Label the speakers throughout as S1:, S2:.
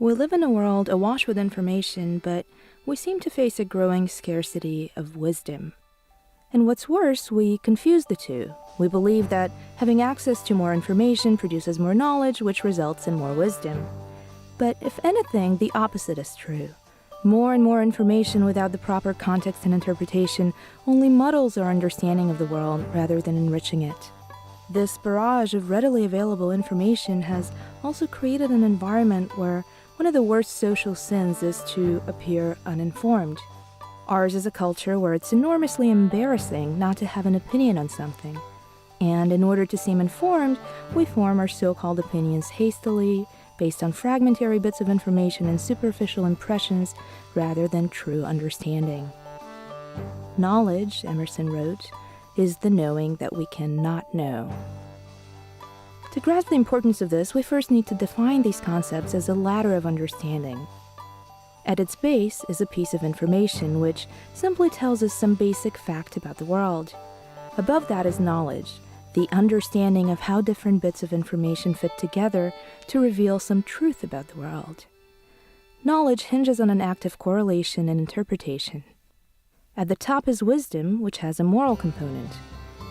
S1: We live in a world awash with information, but we seem to face a growing scarcity of wisdom. And what's worse, we confuse the two. We believe that having access to more information produces more knowledge, which results in more wisdom. But if anything, the opposite is true. More and more information without the proper context and interpretation only muddles our understanding of the world rather than enriching it. This barrage of readily available information has also created an environment where one of the worst social sins is to appear uninformed. Ours is a culture where it's enormously embarrassing not to have an opinion on something. And in order to seem informed, we form our so-called opinions hastily, based on fragmentary bits of information and superficial impressions rather than true understanding. Knowledge, Emerson wrote, is the knowing that we cannot know. To grasp the importance of this, we first need to define these concepts as a ladder of understanding. At its base is a piece of information which simply tells us some basic fact about the world. Above that is knowledge, the understanding of how different bits of information fit together to reveal some truth about the world. Knowledge hinges on an active correlation and interpretation. At the top is wisdom, which has a moral component.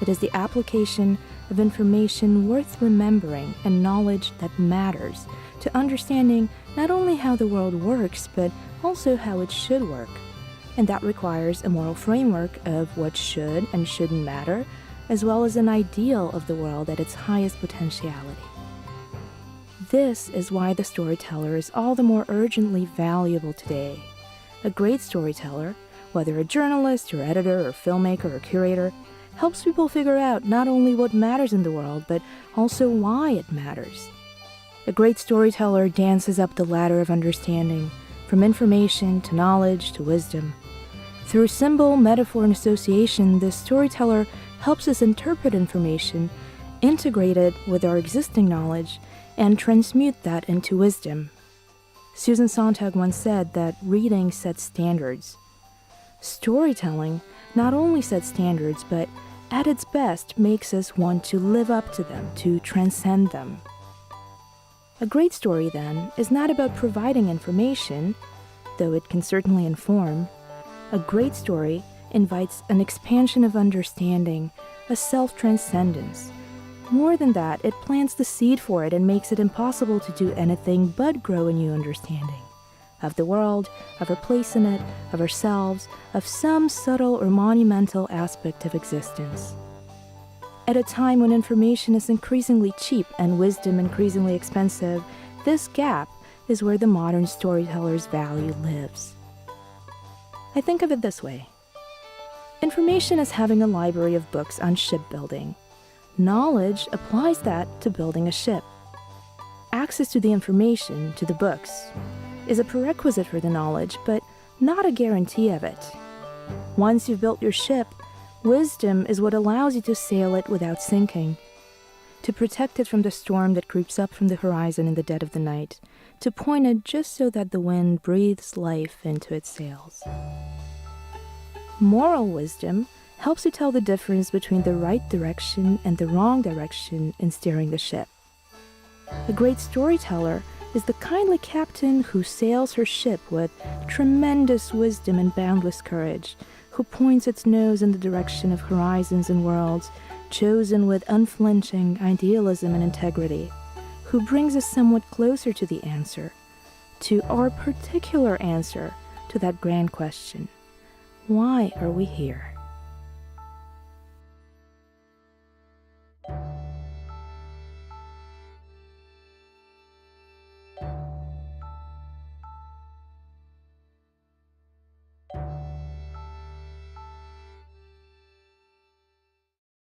S1: It is the application of information worth remembering and knowledge that matters to understanding not only how the world works, but also how it should work. And that requires a moral framework of what should and shouldn't matter, as well as an ideal of the world at its highest potentiality. This is why the storyteller is all the more urgently valuable today. A great storyteller, whether a journalist or editor or filmmaker or curator, helps people figure out not only what matters in the world, but also why it matters. A great storyteller dances up the ladder of understanding, from information to knowledge to wisdom. Through symbol, metaphor, and association, the storyteller helps us interpret information, integrate it with our existing knowledge, and transmute that into wisdom. Susan Sontag once said that reading sets standards. Storytelling not only sets standards, but at its best makes us want to live up to them, to transcend them. A great story, then, is not about providing information, though it can certainly inform. A great story invites an expansion of understanding, a self-transcendence. More than that, it plants the seed for it and makes it impossible to do anything but grow a new understanding of the world, of our place in it, of ourselves, of some subtle or monumental aspect of existence. At a time when information is increasingly cheap and wisdom increasingly expensive, this gap is where the modern storyteller's value lives. I think of it this way. Information is having a library of books on shipbuilding. Knowledge applies that to building a ship. Access to the information, to the books, is a prerequisite for the knowledge, but not a guarantee of it. Once you've built your ship, wisdom is what allows you to sail it without sinking, to protect it from the storm that creeps up from the horizon in the dead of the night, to point it just so that the wind breathes life into its sails. Moral wisdom helps you tell the difference between the right direction and the wrong direction in steering the ship. A great storyteller is the kindly captain who sails her ship with tremendous wisdom and boundless courage, who points its nose in the direction of horizons and worlds, chosen with unflinching idealism and integrity, who brings us somewhat closer to the answer, to our particular answer to that grand question: why are we here?